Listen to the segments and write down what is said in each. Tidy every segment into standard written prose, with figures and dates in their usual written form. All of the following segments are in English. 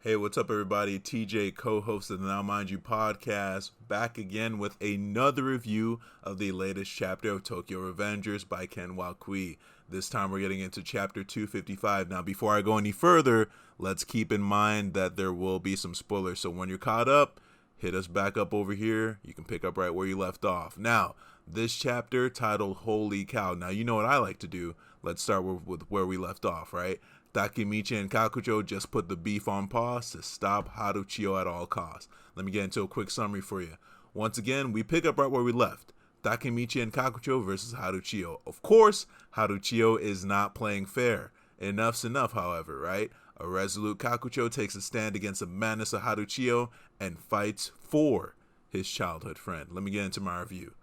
Hey, what's up, everybody? TJ, co-host of the Now Mind You podcast, back again with another review of the latest chapter of Tokyo Revengers by Ken Wakui. This time we're getting into chapter 255. Now, before I go any further, let's keep in mind that there will be some spoilers. So when you're caught up, hit us back up over here. You can pick up right where you left off. Now, this chapter titled Holy Cow. Now, you know what I like to do. Let's start with where we left off, right? Takemichi and Kakucho just put the beef on pause to stop Harucio at all costs. Let me get into a quick summary for you. Once again, we pick up right where we left. Takemichi and Kakucho versus Harucio. Of course, Harucio is not playing fair. Enough's enough, however, right? A resolute Kakucho takes a stand against the madness of Harucio and fights for his childhood friend. Let me get into my review.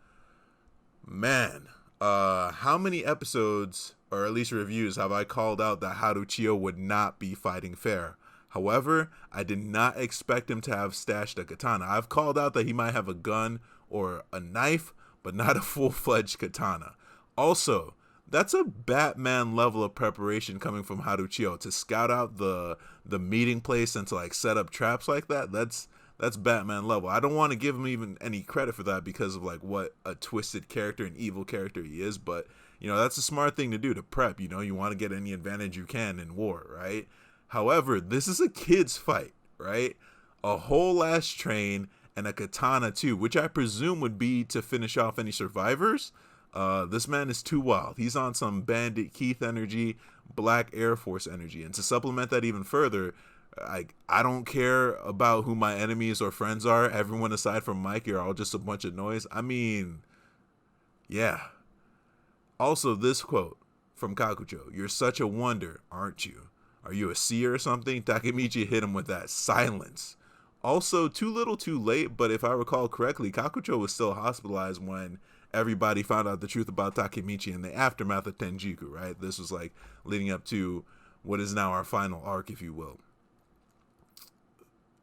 Man, how many episodes, or at least reviews, have I called out that Harucio would not be fighting fair? However, I did not expect him to have stashed a katana. I've called out that he might have a gun or a knife, but not a full-fledged katana. Also, that's a Batman level of preparation coming from Harucio to scout out the meeting place and to like set up traps like that. That's Batman level. I don't want to give him even any credit for that because of like what a twisted character and evil character he is, but you know, that's a smart thing to do, to prep. You know, you want to get any advantage you can in war, right? However, this is a kid's fight, right? A whole ass train and a katana too, which I presume would be to finish off any survivors. This man is too wild. He's on some Bandit Keith energy, Black Air Force energy. And to supplement that even further, I don't care about who my enemies or friends are. Everyone aside from Mikey are all just a bunch of noise. I mean, yeah. Also, this quote from Kakucho: "You're such a wonder, aren't you? Are you a seer or something?" Takemichi hit him with that silence. Also, too little too late, but if I recall correctly, Kakucho was still hospitalized when everybody found out the truth about Takemichi in the aftermath of Tenjiku, right? This was like leading up to what is now our final arc, if you will.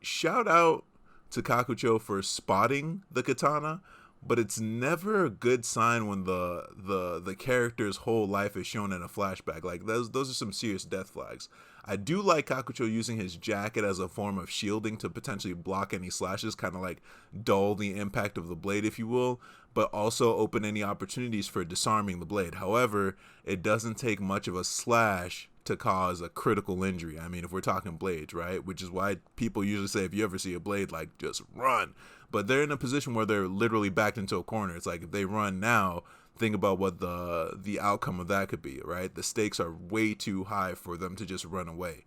Shout out to Kakucho for spotting the katana, but it's never a good sign when the character's whole life is shown in a flashback. Like those are some serious death flags. I do like Kakucho using his jacket as a form of shielding to potentially block any slashes, kind of like dull the impact of the blade, if you will, but also open any opportunities for disarming the blade. However, it doesn't take much of a slash to cause a critical injury. I mean, if we're talking blades, right? Which is why people usually say if you ever see a blade, like, just run. But they're in a position where they're literally backed into a corner. It's like if they run now, think about what the outcome of that could be, right? The stakes are way too high for them to just run away.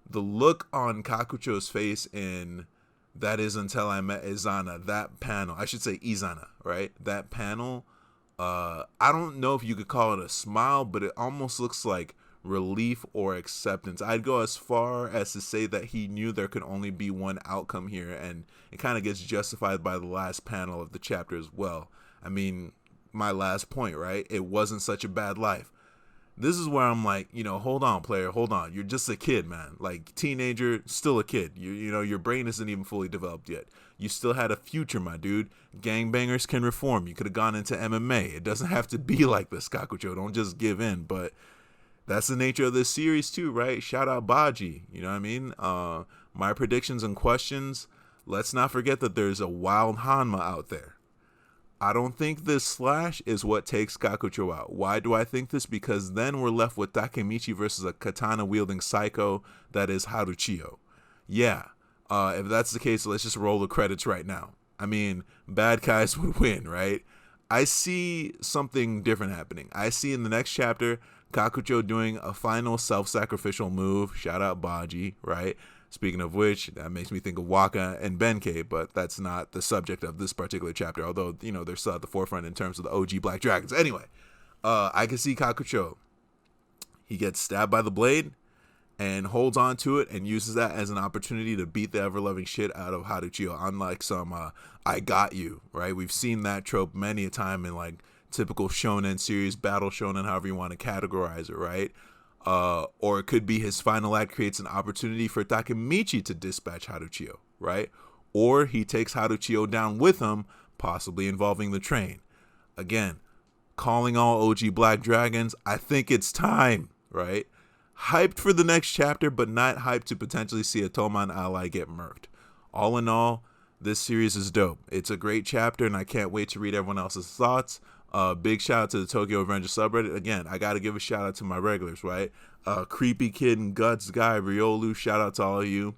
The look on Kakucho's face in That Is Until I Met Izana, that panel, I should say Izana, right? That panel, I don't know if you could call it a smile, but it almost looks like relief or acceptance. I'd go as far as to say that he knew there could only be one outcome here, and it kind of gets justified by the last panel of the chapter as well. I mean, my last point, right? It wasn't such a bad life. This is where I'm like, you know, hold on, player, hold on. You're just a kid, man. Like, teenager, still a kid. You know, your brain isn't even fully developed yet. You still had a future, my dude. Gangbangers can reform. You could have gone into MMA. It doesn't have to be like this, Kakucho. Don't just give in, but that's the nature of this series too, right? Shout out Baji, you know what I mean? My predictions and questions, let's not forget that there's a wild Hanma out there. I don't think this slash is what takes Kakucho out. Why do I think this? Because then we're left with Takemichi versus a katana-wielding psycho that is Harucio. Yeah, if that's the case, let's just roll the credits right now. I mean, bad guys would win, right? I see something different happening. I see in the next chapter Kakucho doing a final self-sacrificial move. Shout out Baji, right? Speaking of which, that makes me think of Waka and Benkei, but that's not the subject of this particular chapter, although, you know, they're still at the forefront in terms of the OG Black Dragons. Anyway, I can see Kakucho. He gets stabbed by the blade and holds on to it and uses that as an opportunity to beat the ever-loving shit out of Harucio, unlike some I got you, right? We've seen that trope many a time in, like, typical shonen series, battle shonen, however you want to categorize it, right? Or it could be his final act creates an opportunity for Takemichi to dispatch Harucio, right? Or he takes Harucio down with him, possibly involving the train. Again, calling all OG Black Dragons, I think it's time, right? hyped for the next chapter, but not hyped to potentially see a Toman ally get murked. All in all, this series is dope. It's a great chapter, and I can't wait to read everyone else's thoughts. Big shout out to the Tokyo Avenger subreddit. Again, I got to give a shout out to my regulars, right? Creepy Kid and Guts Guy, Riolu, shout out to all of you.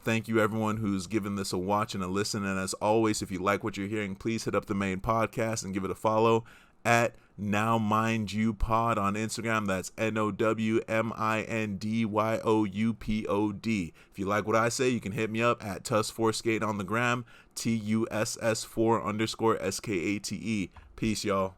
Thank you, everyone who's given this a watch and a listen. And as always, if you like what you're hearing, please hit up the main podcast and give it a follow at Now Mind You Pod on Instagram. That's NOWMINDYOUPOD. If you like what I say, you can hit me up at Tuss4Skate on the gram, TUSS4_SKATE. Peace, y'all.